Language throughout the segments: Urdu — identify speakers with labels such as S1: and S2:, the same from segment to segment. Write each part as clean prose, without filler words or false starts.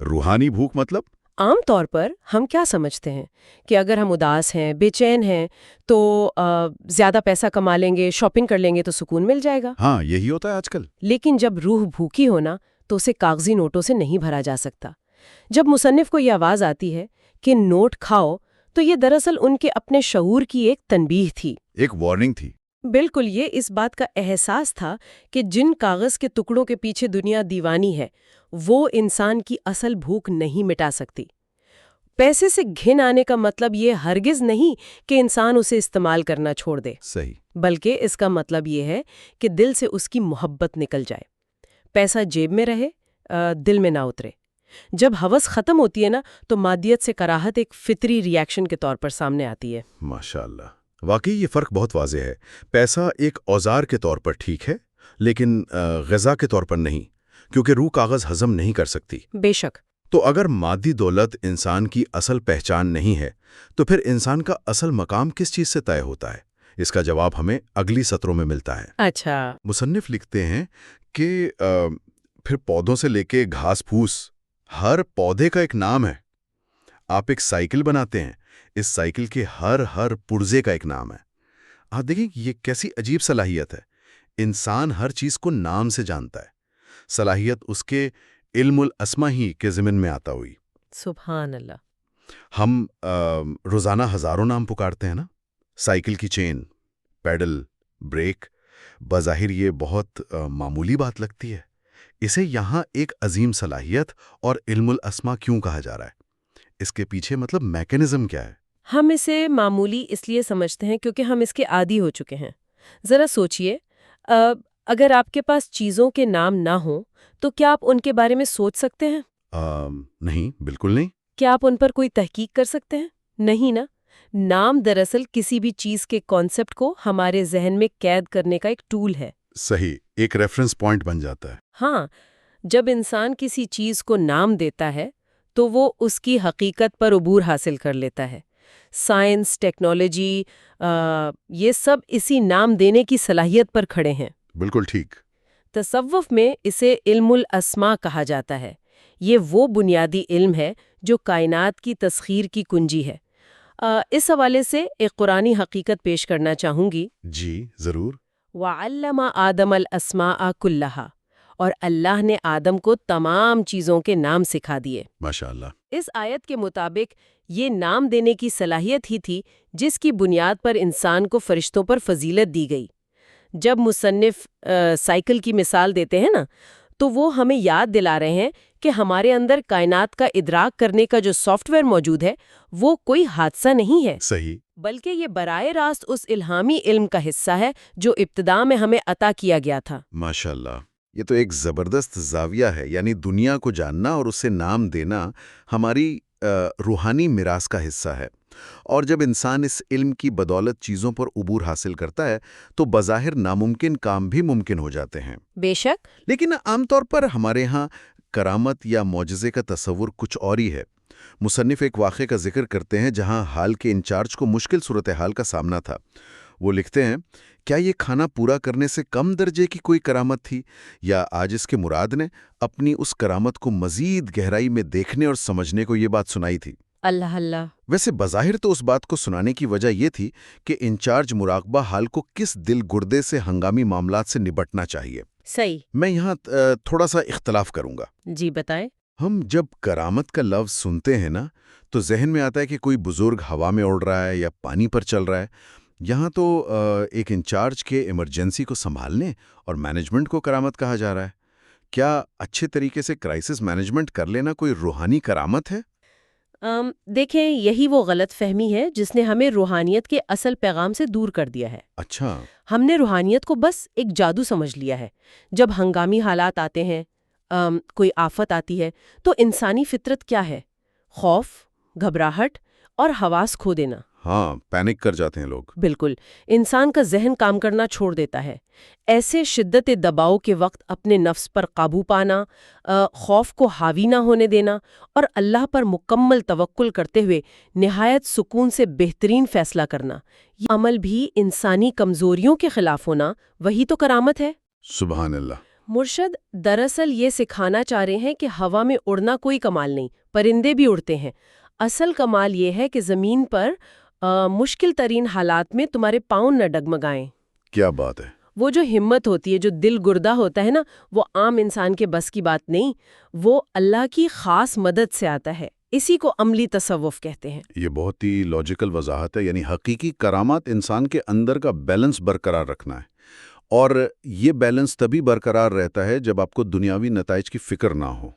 S1: روحانی بھوک مطلب؟
S2: عام طور پر ہم کیا سمجھتے ہیں کہ اگر ہم اداس ہیں، بے چین ہیں، تو زیادہ پیسہ کما لیں گے، شاپنگ کر لیں گے تو سکون مل جائے گا۔
S1: ہاں، یہی ہوتا ہے آج کل۔
S2: لیکن جب روح بھوکی ہونا تو اسے کاغذی نوٹوں سے نہیں بھرا جا سکتا۔ جب مصنف کو یہ آواز آتی ہے کہ نوٹ کھاؤ، تو یہ دراصل ان کے اپنے شعور کی ایک تنبیہ تھی،
S1: ایک وارننگ تھی۔
S2: بالکل۔ یہ اس بات کا احساس تھا کہ جن کاغذ کے ٹکڑوں کے پیچھے دنیا دیوانی ہے وہ انسان کی اصل بھوک نہیں مٹا سکتی۔ پیسے سے گھن آنے کا مطلب یہ ہرگز نہیں کہ انسان اسے استعمال کرنا چھوڑ دے،
S1: صحیح۔
S2: بلکہ اس کا مطلب یہ ہے کہ دل سے اس کی محبت نکل جائے۔ پیسہ جیب میں رہے، دل میں نہ اترے۔ جب ہوس ختم ہوتی ہے نا تو مادیت سے کراہت ایک فطری ری ایکشن کے طور پر سامنے آتی ہے۔
S1: ماشاءاللہ، واقعی یہ فرق بہت واضح ہے۔ پیسہ ایک اوزار کے طور پر ٹھیک ہے، لیکن غذا کے طور پر نہیں، کیونکہ روح کاغذ ہضم نہیں کر سکتی۔
S2: بے شک۔
S1: تو اگر مادی دولت انسان کی اصل پہچان نہیں ہے تو پھر انسان کا اصل مقام کس چیز سے طے ہوتا ہے؟ اس کا جواب ہمیں اگلی سطروں میں ملتا ہے۔
S2: اچھا۔
S1: مصنف لکھتے ہیں کہ پھر پودوں سے لے کے گھاس پھوس، ہر پودے کا ایک نام ہے۔ آپ ایک سائیکل بناتے ہیں، اس سائیکل کے ہر پرزے کا ایک نام ہے۔ آپ دیکھیں یہ کیسی عجیب صلاحیت ہے۔ انسان ہر چیز کو نام سے جانتا ہے۔ صلاحیت اس کے علم الاسما ہی کے ضمن میں آتا ہوئی۔
S2: سبحان اللہ۔
S1: ہم روزانہ ہزاروں نام پکارتے ہیں نا، سائیکل کی چین، پیڈل، بریک۔ بظاہر یہ بہت معمولی بات لگتی ہے۔ اسے یہاں ایک عظیم صلاحیت اور علم الاسما کیوں کہا جا رہا ہے؟ اس کے پیچھے مطلب میکانزم کیا ہے؟
S2: ہم اسے معمولی اس لیے سمجھتے ہیں کیونکہ ہم اس کے عادی ہو چکے ہیں۔ ذرا سوچئے، اگر آپ کے پاس چیزوں کے نام نہ ہوں تو کیا آپ ان کے بارے میں سوچ سکتے ہیں؟
S1: نہیں، بالکل نہیں۔
S2: کیا آپ ان پر کوئی تحقیق کر سکتے ہیں؟ نہیں نا۔ نام دراصل کسی بھی چیز کے کانسیپٹ کو ہمارے ذہن میں قید کرنے کا ایک ٹول ہے۔
S1: صحیح، ایک ریفرنس پوائنٹ بن جاتا ہے۔
S2: ہاں، جب انسان کسی چیز کو نام دیتا ہے تو وہ اس کی حقیقت پر عبور حاصل کر لیتا ہے۔ سائنس، ٹیکنالوجی، یہ سب اسی نام دینے کی صلاحیت پر کھڑے ہیں۔
S1: بالکل ٹھیک۔
S2: تصوف میں اسے علم الاسما کہا جاتا ہے۔ یہ وہ بنیادی علم ہے جو کائنات کی تسخیر کی کنجی ہے۔ اس حوالے سے ایک قرآنی حقیقت پیش کرنا چاہوں گی۔
S1: جی ضرور۔
S2: وَعَلَّمَ آدَمَ الْأَسْمَاءَ كُلَّهَا، اور اللہ نے آدم کو تمام چیزوں کے نام سکھا دیے۔
S1: ماشاءاللہ۔
S2: اس آیت کے مطابق یہ نام دینے کی صلاحیت ہی تھی جس کی بنیاد پر انسان کو فرشتوں پر فضیلت دی گئی۔ جب مصنف سائیکل کی مثال دیتے ہیں نا، تو وہ ہمیں یاد دلا رہے ہیں کہ ہمارے اندر کائنات کا ادراک کرنے کا جو سافٹ ویئر موجود ہے وہ کوئی حادثہ نہیں ہے،
S1: صحیح،
S2: بلکہ یہ براہ راست اس الہامی علم کا حصہ ہے جو ابتدا میں ہمیں عطا کیا گیا تھا۔
S1: ماشاءاللہ، یہ تو ایک زبردست زاویہ ہے۔ یعنی دنیا کو جاننا اور اسے نام دینا ہماری روحانی میراث کا حصہ ہے، اور جب انسان اس علم کی بدولت چیزوں پر عبور حاصل کرتا ہے تو بظاہر ناممکن کام بھی ممکن ہو جاتے ہیں۔
S2: بے شک۔
S1: لیکن عام طور پر ہمارے ہاں کرامت یا معجزے کا تصور کچھ اور ہی ہے۔ مصنف ایک واقعے کا ذکر کرتے ہیں جہاں حال کے انچارج کو مشکل صورتحال کا سامنا تھا۔ وہ لکھتے ہیں، کیا یہ کھانا پورا کرنے سے کم درجے کی کوئی کرامت تھی، یا آج اس کے مراد نے اپنی اس کرامت کو مزید گہرائی میں دیکھنے اور سمجھنے کو یہ بات سنائی تھی؟
S2: اللہ اللہ۔
S1: ویسے بظاہر تو اس بات کو سنانے کی وجہ یہ تھی کہ انچارج مراقبہ حال کو کس دل گردے سے ہنگامی معاملات سے نبٹنا چاہیے۔
S2: صحیح۔
S1: میں یہاں تھوڑا سا اختلاف کروں گا۔
S2: جی بتائیں۔
S1: ہم جب کرامت کا لفظ سنتے ہیں نا تو ذہن میں آتا ہے کہ کوئی بزرگ ہوا میں اڑ رہا ہے یا پانی پر چل رہا ہے۔ یہاں تو ایک انچارج کے ایمرجنسی کو سنبھالنے اور مینجمنٹ کو کرامت کہا جا رہا ہے۔ کیا اچھے طریقے سے کرائسس مینجمنٹ کر لینا کوئی روحانی کرامت ہے؟
S2: دیکھیں، یہی وہ غلط فہمی ہے جس نے ہمیں روحانیت کے اصل پیغام سے دور کر دیا ہے۔
S1: اچھا۔
S2: ہم نے روحانیت کو بس ایک جادو سمجھ لیا ہے۔ جب ہنگامی حالات آتے ہیں، کوئی آفت آتی ہے، تو انسانی فطرت کیا ہے؟ خوف، گھبراہٹ اور حواس کھو دینا۔
S1: ہاں، پینک کر جاتے ہیں لوگ۔
S2: بالکل، انسان کا ذہن کام کرنا چھوڑ دیتا ہے۔ ایسے شدت دباؤ کے وقت اپنے نفس پر قابو پانا، خوف کو حاوی نہ ہونے دینا اور اللہ پر مکمل توکل کرتے ہوئے نہایت سکون سے بہترین فیصلہ کرنا، یہ عمل بھی انسانی کمزوریوں کے خلاف ہونا، وہی تو کرامت ہے۔
S1: سبحان اللہ۔
S2: مرشد دراصل یہ سکھانا چاہ رہے ہیں کہ ہوا میں اڑنا کوئی کمال نہیں، پرندے بھی اڑتے ہیں۔ اصل کمال یہ ہے کہ زمین پر مشکل ترین حالات میں تمہارے پاؤں نہ ڈگمگائیں۔
S1: کیا بات ہے!
S2: وہ جو ہمت ہوتی ہے، جو دل گردہ ہوتا ہے نا، وہ عام انسان کے بس کی بات نہیں، وہ اللہ کی خاص مدد سے آتا ہے۔ اسی کو عملی تصوف کہتے ہیں۔
S1: یہ بہت ہی لاجیکل وضاحت ہے، یعنی حقیقی کرامات انسان کے اندر کا بیلنس برقرار رکھنا ہے، اور یہ بیلنس تبھی برقرار رہتا ہے جب آپ کو دنیاوی نتائج کی فکر نہ ہو۔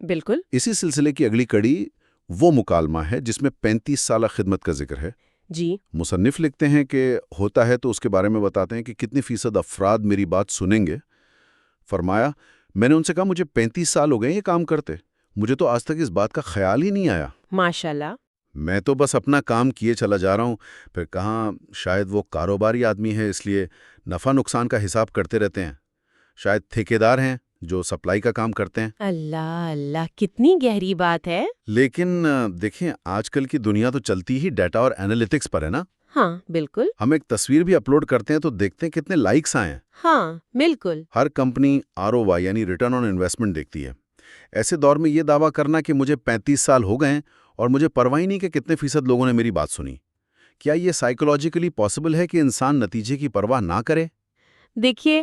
S2: بالکل۔
S1: اسی سلسلے کی اگلی کڑی وہ مکالمہ ہے جس میں 35 سالہ خدمت کا ذکر ہے۔
S2: جی۔
S1: مصنف لکھتے ہیں کہ ہوتا ہے تو اس کے بارے میں بتاتے ہیں کہ کتنی فیصد افراد میری بات سنیں گے۔ فرمایا، میں نے ان سے کہا مجھے 35 سال ہو گئے یہ کام کرتے، مجھے تو آج تک اس بات کا خیال ہی نہیں آیا۔
S2: ماشاءاللہ۔
S1: میں تو بس اپنا کام کیے چلا جا رہا ہوں۔ پھر کہاں شاید وہ کاروباری آدمی ہے، اس لیے نفع نقصان کا حساب کرتے رہتے ہیں۔ شاید ٹھیکیدار ہیں جو سپلائی کا کام کرتے ہیں۔
S2: اللہ اللہ، کتنی گہری بات ہے۔
S1: لیکن دیکھیں، آج کل کی دنیا تو چلتی ہی ڈیٹا اور اینالیٹکس پر ہے نا۔
S2: ہاں بالکل۔
S1: ہم ایک تصویر بھی اپلوڈ کرتے ہیں تو دیکھتے ہیں کتنے لائکس آئے ہیں۔
S2: ہاں بالکل۔
S1: ہر کمپنی ROI یعنی ریٹرن آن انویسٹمنٹ دیکھتی ہے۔ ایسے دور میں یہ دعویٰ کرنا کہ مجھے 35 سال ہو گئے ہیں اور مجھے پرواہ نہیں کہ کتنے فیصد لوگوں نے میری بات سنی، کیا یہ سائیکولوجیکلی پاسبل ہے کہ انسان نتیجے کی پرواہ نہ کرے؟
S2: دیکھیے،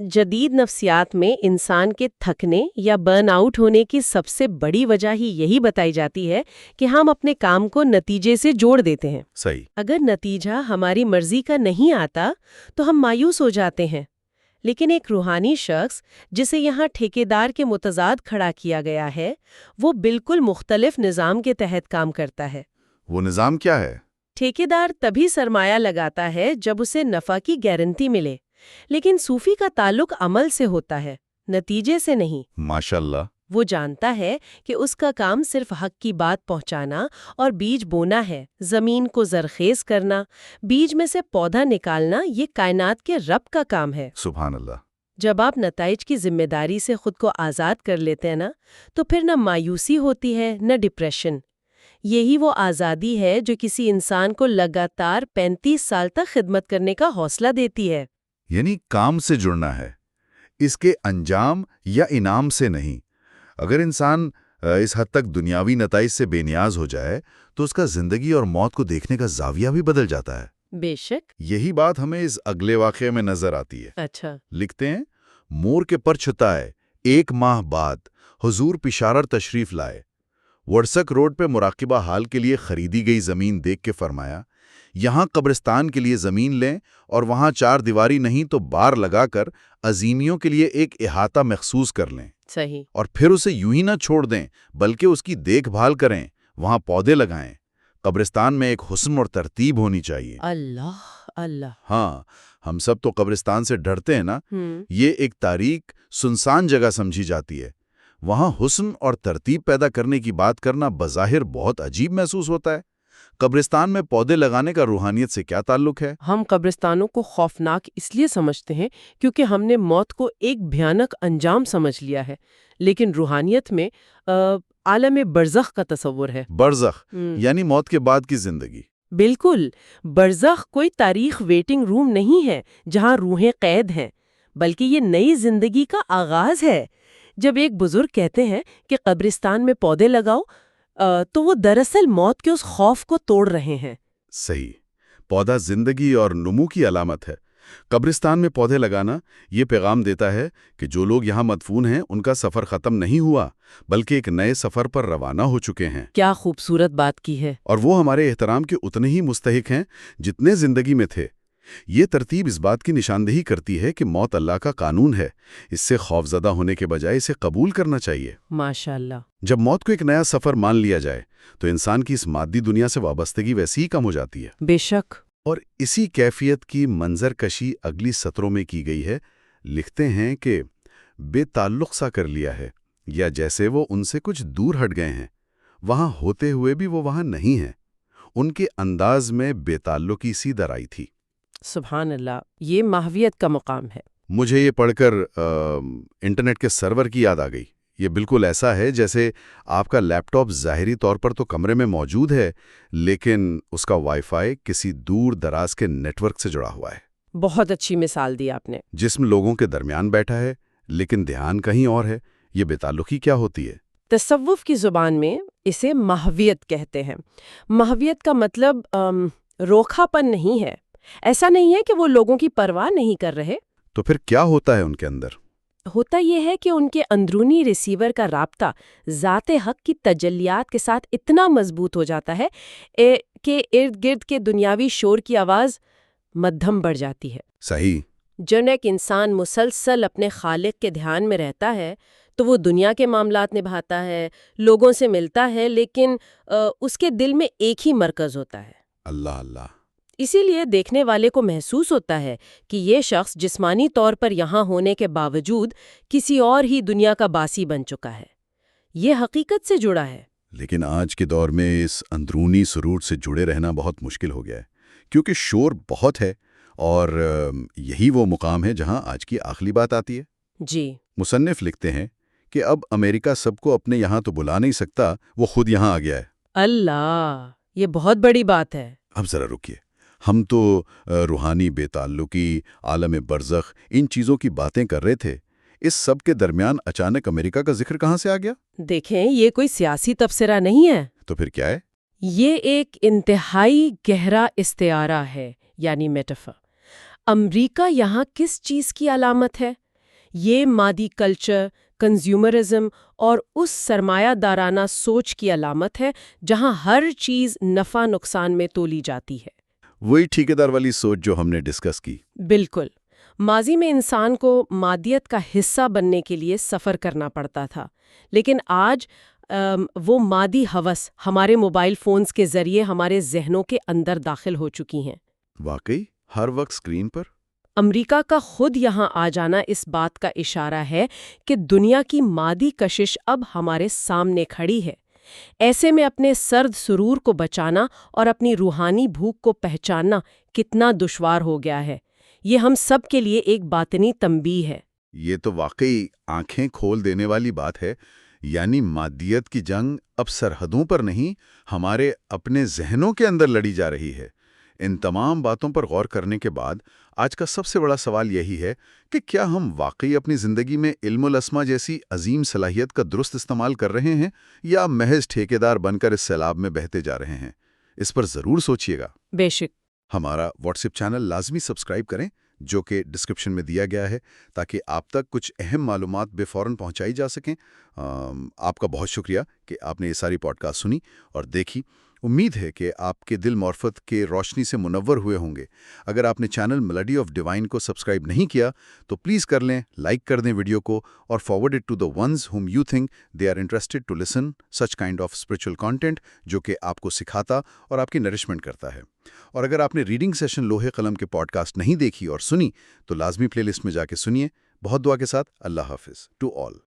S2: جدید نفسیات میں انسان کے تھکنے یا برن آؤٹ ہونے کی سب سے بڑی وجہ ہی یہی بتائی جاتی ہے کہ ہم اپنے کام کو نتیجے سے جوڑ دیتے ہیں۔
S1: صحیح۔
S2: اگر نتیجہ ہماری مرضی کا نہیں آتا تو ہم مایوس ہو جاتے ہیں، لیکن ایک روحانی شخص جسے یہاں ٹھیکیدار کے متضاد کھڑا کیا گیا ہے، وہ بالکل مختلف نظام کے تحت کام کرتا ہے۔
S1: وہ نظام کیا ہے؟
S2: ٹھیکیدار تبھی سرمایہ لگاتا ہے جب اسے نفع کی گارنٹی ملے، لیکن صوفی کا تعلق عمل سے ہوتا ہے، نتیجے سے نہیں۔
S1: ماشاءاللہ۔
S2: وہ جانتا ہے کہ اس کا کام صرف حق کی بات پہنچانا اور بیج بونا ہے، زمین کو زرخیز کرنا، بیج میں سے پودا نکالنا، یہ کائنات کے رب کا کام ہے۔
S1: سبحان اللہ۔
S2: جب آپ نتائج کی ذمہ داری سے خود کو آزاد کر لیتے ہیں نا، تو پھر نہ مایوسی ہوتی ہے نہ ڈپریشن۔ یہی وہ آزادی ہے جو کسی انسان کو لگاتار 35 سال تک خدمت کرنے کا حوصلہ دیتی ہے۔
S1: یعنی کام سے جڑنا ہے، اس کے انجام یا انعام سے نہیں۔ اگر انسان اس حد تک دنیاوی نتائج سے بے نیاز ہو جائے تو اس کا زندگی اور موت کو دیکھنے کا زاویہ بھی بدل جاتا ہے۔
S2: بے شک۔
S1: یہی بات ہمیں اس اگلے واقعے میں نظر آتی ہے۔
S2: اچھا۔
S1: لکھتے ہیں، مور کے پر چھتائے 1 ماہ بعد حضور پشاور تشریف لائے۔ ورسک روڈ پہ مراقبہ حال کے لیے خریدی گئی زمین دیکھ کے فرمایا، یہاں قبرستان کے لیے زمین لیں اور وہاں 4 دیواری نہیں تو بار لگا کر عظیمیوں کے لیے ایک احاطہ مخصوص کر لیں۔
S2: صحیح۔
S1: اور پھر اسے یوں ہی نہ چھوڑ دیں بلکہ اس کی دیکھ بھال کریں، وہاں پودے لگائیں۔ قبرستان میں ایک حسن اور ترتیب ہونی چاہیے۔
S2: اللہ اللہ۔
S1: ہاں، ہم سب تو قبرستان سے ڈرتے ہیں نا۔ یہ ایک تاریک، سنسان جگہ سمجھی جاتی ہے۔ وہاں حسن اور ترتیب پیدا کرنے کی بات کرنا بظاہر بہت عجیب محسوس ہوتا ہے۔ قبرستان میں پودے لگانے کا روحانیت سے کیا تعلق ہے؟
S2: ہم قبرستانوں کو خوفناک اس لیے سمجھتے ہیں کیونکہ ہم نے موت کو ایک بھیانک انجام سمجھ لیا ہے، لیکن روحانیت میں عالم برزخ کا تصور ہے۔
S1: برزخ یعنی موت کے بعد کی زندگی۔
S2: بالکل، برزخ کوئی تاریخ ویٹنگ روم نہیں ہے جہاں روحیں قید ہیں، بلکہ یہ نئی زندگی کا آغاز ہے۔ جب ایک بزرگ کہتے ہیں کہ قبرستان میں پودے لگاؤ، تو وہ دراصل موت کے اس خوف کو توڑ رہے ہیں۔
S1: صحیح۔ پودا زندگی اور نمو کی علامت ہے۔ قبرستان میں پودے لگانا یہ پیغام دیتا ہے کہ جو لوگ یہاں مدفون ہیں ان کا سفر ختم نہیں ہوا، بلکہ ایک نئے سفر پر روانہ ہو چکے ہیں۔
S2: کیا خوبصورت بات کی ہے۔
S1: اور وہ ہمارے احترام کے اتنے ہی مستحق ہیں جتنے زندگی میں تھے۔ یہ ترتیب اس بات کی نشاندہی کرتی ہے کہ موت اللہ کا قانون ہے، اس سے خوفزدہ ہونے کے بجائے اسے قبول کرنا چاہیے۔
S2: ماشاءاللہ۔
S1: جب موت کو ایک نیا سفر مان لیا جائے تو انسان کی اس مادی دنیا سے وابستگی ویسی ہی کم ہو جاتی ہے۔
S2: بے شک۔
S1: اور اسی کیفیت کی منظر کشی اگلی سطروں میں کی گئی ہے۔ لکھتے ہیں کہ بے تعلق سا کر لیا ہے، یا جیسے وہ ان سے کچھ دور ہٹ گئے ہیں، وہاں ہوتے ہوئے بھی وہ وہاں نہیں ہیں۔ ان کے انداز میں بے تعلقی سی در آئی تھی۔
S2: سبحان اللہ، یہ ماہویت کا مقام ہے۔
S1: مجھے یہ پڑھ کر انٹرنیٹ کے سرور کی یاد آ گئی۔ یہ بالکل ایسا ہے جیسے آپ کا لیپ ٹاپ ظاہری طور پر تو کمرے میں موجود ہے، لیکن اس کا وائی فائی کسی دور دراز کے نیٹ ورک سے جڑا ہوا ہے۔
S2: بہت اچھی مثال دی آپ نے۔
S1: جسم لوگوں کے درمیان بیٹھا ہے لیکن دھیان کہیں اور ہے، یہ بے تعلقی کیا ہوتی ہے؟
S2: تصوف کی زبان میں اسے محویت کہتے ہیں۔ محویت کا مطلب روکھا پن نہیں ہے۔ ایسا نہیں ہے کہ وہ لوگوں کی پرواہ نہیں کر رہے۔
S1: تو پھر کیا ہوتا ہے ان کے اندر؟
S2: ہوتا یہ ہے کہ ان کے اندرونی ریسیور کا رابطہ ذات حق کی تجلیات کے ساتھ اتنا مضبوط ہو جاتا ہے کہ ارد گرد کے دنیاوی شور کی آواز مدھم بڑھ جاتی ہے۔
S1: صحیح۔
S2: جب ایک انسان مسلسل اپنے خالق کے دھیان میں رہتا ہے تو وہ دنیا کے معاملات نبھاتا ہے، لوگوں سے ملتا ہے، لیکن اس کے دل میں ایک ہی مرکز ہوتا ہے،
S1: اللہ اللہ۔
S2: اسی لیے دیکھنے والے کو محسوس ہوتا ہے کہ یہ شخص جسمانی طور پر یہاں ہونے کے باوجود کسی اور ہی دنیا کا باسی بن چکا ہے، یہ حقیقت سے جڑا ہے۔
S1: لیکن آج کے دور میں اس اندرونی سرور سے جڑے رہنا بہت مشکل ہو گیا ہے، کیونکہ شور بہت ہے، اور یہی وہ مقام ہے جہاں آج کی آخری بات آتی ہے۔
S2: جی۔
S1: مصنف لکھتے ہیں کہ اب امریکہ سب کو اپنے یہاں تو بلا نہیں سکتا، وہ خود یہاں آ گیا ہے۔
S2: اللہ، یہ بہت بڑی بات ہے۔
S1: اب ذرا رکیے، ہم تو روحانی بے تعلقی، عالم برزخ، ان چیزوں کی باتیں کر رہے تھے، اس سب کے درمیان اچانک امریکہ کا ذکر کہاں سے آ گیا؟
S2: دیکھیں، یہ کوئی سیاسی تبصرہ نہیں ہے،
S1: تو پھر کیا ہے؟
S2: یہ ایک انتہائی گہرا استعارہ ہے، یعنی میٹافر۔ امریکہ یہاں کس چیز کی علامت ہے؟ یہ مادی کلچر، کنزیومرزم اور اس سرمایہ دارانہ سوچ کی علامت ہے جہاں ہر چیز نفع نقصان میں تولی جاتی ہے۔
S1: وہی ٹھیکیدار والی سوچ جو ہم نے ڈسکس کی۔
S2: بالکل۔ ماضی میں انسان کو مادیت کا حصہ بننے کے لیے سفر کرنا پڑتا تھا، لیکن آج وہ مادی ہوس ہمارے موبائل فونز کے ذریعے ہمارے ذہنوں کے اندر داخل ہو چکی ہیں۔
S1: واقعی، ہر وقت اسکرین پر؟
S2: امریکہ کا خود یہاں آ جانا اس بات کا اشارہ ہے کہ دنیا کی مادی کشش اب ہمارے سامنے کھڑی ہے۔ ایسے میں اپنے سرد سرور کو بچانا اور اپنی روحانی بھوک کو پہچاننا کتنا دشوار ہو گیا ہے۔ یہ ہم سب کے لیے ایک باطنی تنبیہ ہے۔
S1: یہ تو واقعی آنکھیں کھول دینے والی بات ہے، یعنی مادیت کی جنگ اب سرحدوں پر نہیں، ہمارے اپنے ذہنوں کے اندر لڑی جا رہی ہے۔ ان تمام باتوں پر غور کرنے کے بعد آج کا سب سے بڑا سوال یہی ہے کہ کیا ہم واقعی اپنی زندگی میں علم الاسما جیسی عظیم صلاحیت کا درست استعمال کر رہے ہیں، یا محض ٹھیکیدار بن کر اس سیلاب میں بہتے جا رہے ہیں؟ اس پر ضرور سوچیے گا۔
S2: بے شک۔
S1: ہمارا واٹس ایپ چینل لازمی سبسکرائب کریں، جو کہ ڈسکرپشن میں دیا گیا ہے، تاکہ آپ تک کچھ اہم معلومات بے فوراً پہنچائی جا سکیں۔ آپ کا بہت شکریہ کہ آپ نے یہ ساری پوڈ کاسٹ سنی اور دیکھی۔ امید ہے کہ آپ کے دل معرفت کے روشنی سے منور ہوئے ہوں گے۔ اگر آپ نے چینل میلوڈی آف ڈیوائن کو سبسکرائب نہیں کیا تو پلیز کر لیں، لائک کر دیں ویڈیو کو، اور forward it to the ones whom you think they are interested to listen such kind of spiritual content، جو کہ آپ کو سکھاتا اور آپ کی نرشمنٹ کرتا ہے۔ اور اگر آپ نے ریڈنگ سیشن لوہے قلم کے پوڈ کاسٹ نہیں دیکھی اور سنی تو لازمی پلے لسٹ میں جا کے سنیے۔ بہت دعا کے ساتھ، اللہ حافظ ٹو آل۔